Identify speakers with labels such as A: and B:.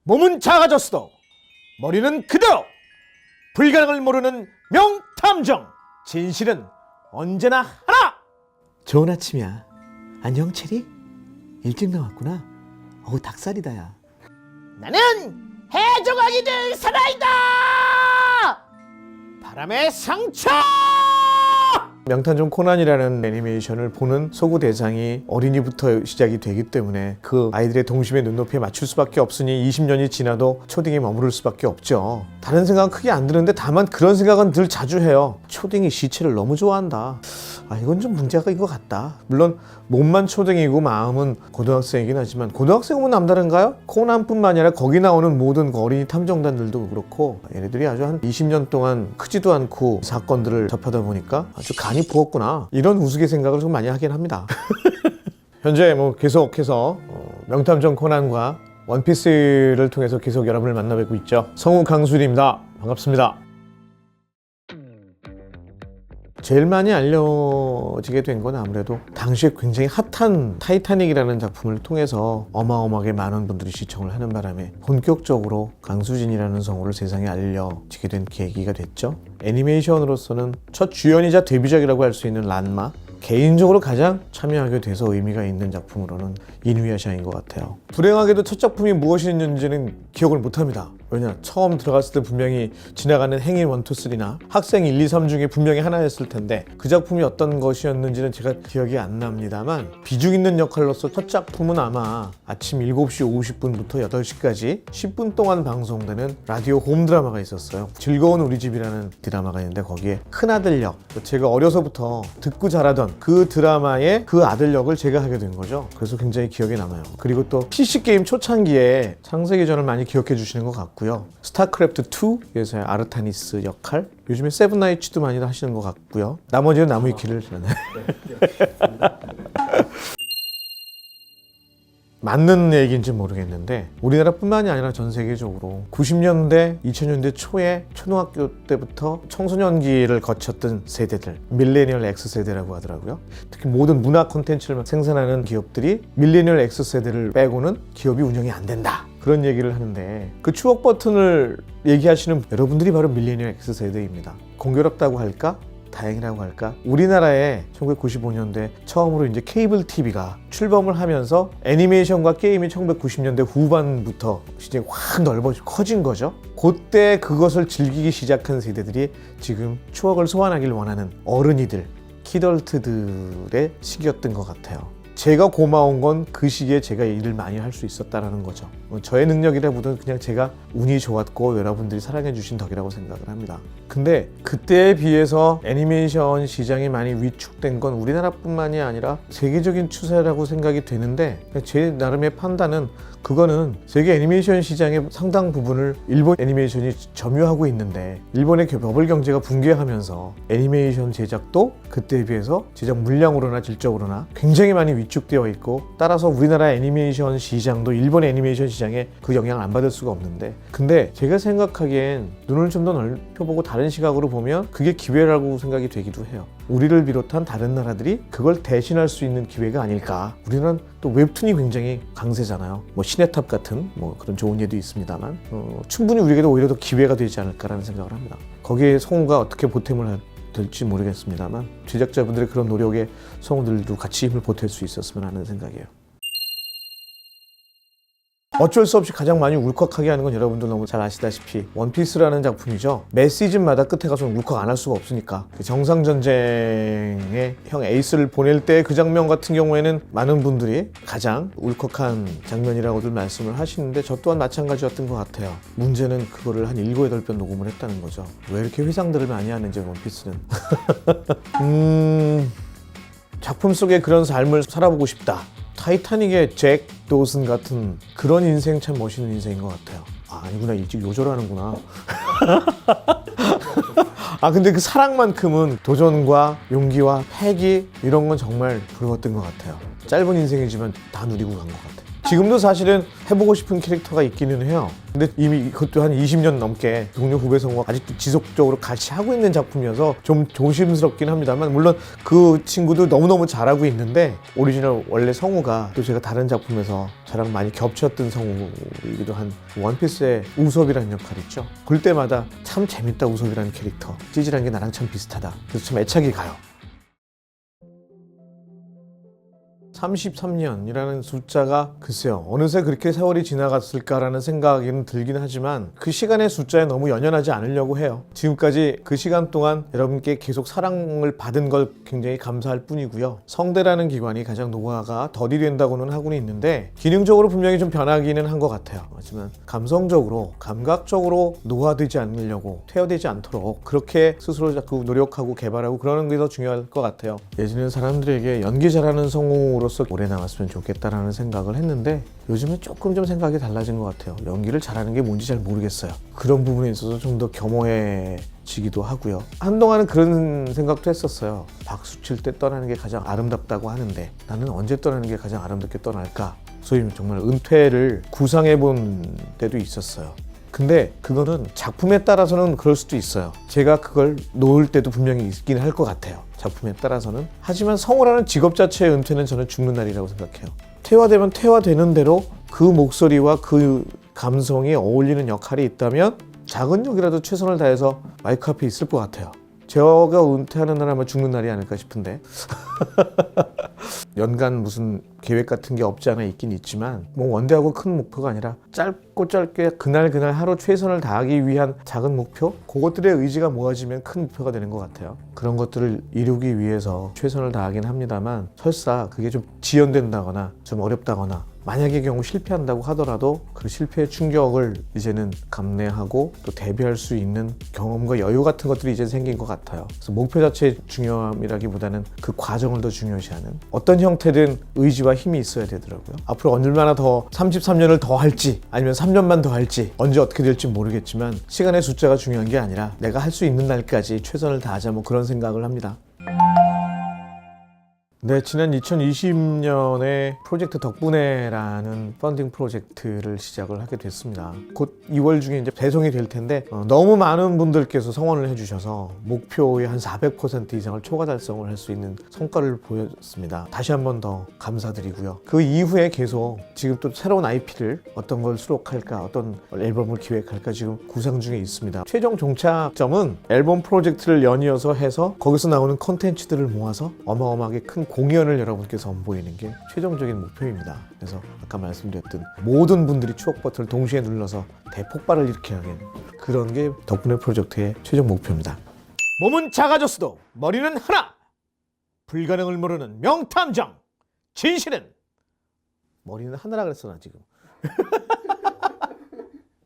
A: 몸은 작아졌어도 머리는 그대로. 불가능을 모르는 명탐정. 진실은 언제나 하나. 좋은 아침이야. 안녕 체리? 일찍 나왔구나. 어우 닭살이다 야. 나는 해적왕이 될 사나이다. 바람의 상처. 명탐정 코난이라는 애니메이션을 보는 소구 대상이 어린이부터 시작이 되기 때문에 그 아이들의 동심의 눈높이에 맞출 수밖에 없으니 20년이 지나도 초딩에 머무를 수밖에 없죠. 다른 생각은 크게 안 드는데 다만 그런 생각은 늘 자주 해요. 초딩이 시체를 너무 좋아한다. 이건 좀 문제가 인 것 같다. 물론 몸만 초딩이고 마음은 고등학생이긴 하지만 고등학생은 남다른가요? 코난뿐만 아니라 거기 나오는 모든 어린이 탐정단들도 그렇고 얘네들이 아주 한 20년 동안 크지도 않고 사건들을 접하다 보니까 아주 간이 부었구나 이런 우스개 생각을 좀 많이 하긴 합니다. 현재 계속해서 명탐정 코난과 원피스를 통해서 계속 여러분을 만나뵙고 있죠. 성우 강수일입니다. 반갑습니다. 제일 많이 알려지게 된 건 아무래도 당시에 굉장히 핫한 타이타닉이라는 작품을 통해서 어마어마하게 많은 분들이 시청을 하는 바람에 본격적으로 강수진이라는 성우를 세상에 알려지게 된 계기가 됐죠. 애니메이션으로서는 첫 주연이자 데뷔작이라고 할 수 있는 란마, 개인적으로 가장 참여하게 돼서 의미가 있는 작품으로는 이누야샤인 것 같아요. 불행하게도 첫 작품이 무엇이었는지는 기억을 못합니다. 왜냐, 처음 들어갔을 때 분명히 지나가는 행인 1, 2, 3나 학생 1, 2, 3 중에 분명히 하나였을 텐데 그 작품이 어떤 것이었는지는 제가 기억이 안 납니다만 비중 있는 역할로서 첫 작품은 아마 아침 7시 50분부터 8시까지 10분 동안 방송되는 라디오 홈 드라마가 있었어요. 즐거운 우리 집이라는 드라마가 있는데 거기에 큰아들 역, 제가 어려서부터 듣고 자라던 그 드라마의 그 아들 역을 제가 하게 된 거죠. 그래서 굉장히 기억에 남아요. 그리고 또 PC게임 초창기에 창세기전을 많이 기억해 주시는 것 같고요. 스타크래프트 2에서의 아르타니스 역할, 요즘에 세븐나이츠도 많이 하시는 것 같고요. 나머지는 나무위키를 맞는 얘기인지 모르겠는데 우리나라뿐만이 아니라 전 세계적으로 90년대, 2000년대 초에 초등학교 때부터 청소년기를 거쳤던 세대들, 밀레니얼 X세대라고 하더라고요. 특히 모든 문화 콘텐츠를 생산하는 기업들이 밀레니얼 X세대를 빼고는 기업이 운영이 안 된다. 그런 얘기를 하는데 그 추억 버튼을 얘기하시는 여러분들이 바로 밀레니얼 X세대입니다. 공교롭다고 할까? 다행이라고 할까? 우리나라에 1995년대 처음으로 이제 케이블 TV가 출범을 하면서 애니메이션과 게임이 1990년대 후반부터 시장이 확 커진 거죠. 그때 그것을 즐기기 시작한 세대들이 지금 추억을 소환하길 원하는 어른이들, 키덜트들의 시기였던 것 같아요. 제가 고마운 건 그 시기에 제가 일을 많이 할 수 있었다는 거죠. 저의 능력이라보다는 그냥 제가 운이 좋았고 여러분들이 사랑해 주신 덕이라고 생각을 합니다. 근데 그때에 비해서 애니메이션 시장이 많이 위축된 건 우리나라뿐만이 아니라 세계적인 추세라고 생각이 되는데 제 나름의 판단은 그거는 세계 애니메이션 시장의 상당 부분을 일본 애니메이션이 점유하고 있는데 일본의 버블 경제가 붕괴하면서 애니메이션 제작도 그때에 비해서 제작 물량으로나 질적으로나 굉장히 많이 위축되어 있고 따라서 우리나라 애니메이션 시장도 일본 애니메이션 시장에 그 영향을 안 받을 수가 없는데 근데 제가 생각하기엔 눈을 좀 더 넓혀보고 다른 시각으로 보면 그게 기회라고 생각이 되기도 해요. 우리를 비롯한 다른 나라들이 그걸 대신할 수 있는 기회가 아닐까. 우리는 또 웹툰이 굉장히 강세잖아요. 시네탑 같은 그런 좋은 예도 있습니다만 충분히 우리에게도 오히려 더 기회가 되지 않을까라는 생각을 합니다. 거기에 성우가 어떻게 보탬을 될지 모르겠습니다만 제작자분들의 그런 노력에 성우들도 같이 힘을 보탤 수 있었으면 하는 생각이에요. 어쩔 수 없이 가장 많이 울컥하게 하는 건 여러분들 너무 잘 아시다시피 원피스라는 작품이죠. 매 시즌마다 끝에 가서 울컥 안 할 수가 없으니까 정상전쟁에 형 에이스를 보낼 때 그 장면 같은 경우에는 많은 분들이 가장 울컥한 장면이라고들 말씀을 하시는데 저 또한 마찬가지였던 것 같아요. 문제는 그거를 한 7, 8번 녹음을 했다는 거죠. 왜 이렇게 회상들을 많이 하는지 원피스는 작품 속에 그런 삶을 살아보고 싶다. 타이타닉의 잭 도슨 같은 그런 인생 참 멋있는 인생인 것 같아요. 아니구나, 일찍 요절하는구나. 근데 그 사랑만큼은 도전과 용기와 패기 이런 건 정말 부러웠던 것 같아요. 짧은 인생이지만 다 누리고 간 것 같아요. 지금도 사실은 해보고 싶은 캐릭터가 있기는 해요. 근데 이미 그것도 한 20년 넘게 동료 후배 성우와 아직도 지속적으로 같이 하고 있는 작품이어서 좀 조심스럽긴 합니다만, 물론 그 친구도 너무너무 잘하고 있는데 오리지널 원래 성우가 또 제가 다른 작품에서 저랑 많이 겹쳤던 성우이기도 한 원피스의 우섭이라는 역할 있죠. 볼 때마다 참 재밌다, 우섭이라는 캐릭터. 찌질한 게 나랑 참 비슷하다. 그래서 참 애착이 가요. 33년이라는 숫자가 글쎄요, 어느새 그렇게 세월이 지나갔을까라는 생각이 들긴 하지만 그 시간의 숫자에 너무 연연하지 않으려고 해요. 지금까지 그 시간 동안 여러분께 계속 사랑을 받은 걸 굉장히 감사할 뿐이고요. 성대라는 기관이 가장 노화가 더디 된다고는 하고는 있는데 기능적으로 분명히 좀 변하기는 한 것 같아요. 하지만 감성적으로, 감각적으로 노화되지 않으려고, 퇴화되지 않도록 그렇게 스스로 자꾸 노력하고 개발하고 그러는 게 더 중요할 것 같아요. 예전에는 사람들에게 연기 잘하는 성우로 오래 남았으면 좋겠다라는 생각을 했는데 요즘은 조금 좀 생각이 달라진 것 같아요. 연기를 잘하는 게 뭔지 잘 모르겠어요. 그런 부분에 있어서 좀 더 겸허해지기도 하고요. 한동안은 그런 생각도 했었어요. 박수 칠 때 떠나는 게 가장 아름답다고 하는데 나는 언제 떠나는 게 가장 아름답게 떠날까? 소위 정말 은퇴를 구상해 본 때도 있었어요. 근데 그거는 작품에 따라서는 그럴 수도 있어요. 제가 그걸 놓을 때도 분명히 있긴 할 것 같아요. 작품에 따라서는. 하지만 성우라는 직업 자체의 은퇴는 저는 죽는 날이라고 생각해요. 퇴화되면 퇴화되는 대로 그 목소리와 그 감성이 어울리는 역할이 있다면 작은 역이라도 최선을 다해서 마이크 앞에 있을 것 같아요. 제가 은퇴하는 날 아마 죽는 날이 아닐까 싶은데 연간 무슨 계획 같은 게 없지 않아 있긴 있지만 뭐 원대하고 큰 목표가 아니라 짧고 짧게 그날 하루 최선을 다하기 위한 작은 목표? 그것들의 의지가 모아지면 큰 목표가 되는 것 같아요. 그런 것들을 이루기 위해서 최선을 다하긴 합니다만 설사 그게 좀 지연된다거나 좀 어렵다거나 만약의 경우 실패한다고 하더라도 그 실패의 충격을 이제는 감내하고 또 대비할 수 있는 경험과 여유 같은 것들이 이제 생긴 것 같아요. 그래서 목표 자체의 중요함이라기보다는 그 과정을 더 중요시하는 어떤 형태든 의지와 힘이 있어야 되더라고요. 앞으로 얼마나 더 33년을 더 할지 아니면 3년만 더 할지 언제 어떻게 될지 모르겠지만 시간의 숫자가 중요한 게 아니라 내가 할 수 있는 날까지 최선을 다하자 뭐 그런 생각을 합니다. 네, 지난 2020년에 프로젝트 덕분에라는 펀딩 프로젝트를 시작을 하게 됐습니다. 곧 2월 중에 이제 배송이 될 텐데 너무 많은 분들께서 성원을 해주셔서 목표의 한 400% 이상을 초과 달성을 할 수 있는 성과를 보였습니다. 다시 한 번 더 감사드리고요. 그 이후에 계속 지금 또 새로운 IP를 어떤 걸 수록할까, 어떤 앨범을 기획할까 지금 구상 중에 있습니다. 최종 종착점은 앨범 프로젝트를 연이어서 해서 거기서 나오는 콘텐츠들을 모아서 어마어마하게 큰 공연을 여러분께 선보이는 게 최종적인 목표입니다. 그래서 아까 말씀드렸던 모든 분들이 추억 버튼을 동시에 눌러서 대폭발을 일으키게 하는 그런 게 덕분에 프로젝트의 최종 목표입니다. 몸은 작아졌어도 머리는 하나! 불가능을 모르는 명탐정! 진실은 머리는 하나라 그랬어 나 지금.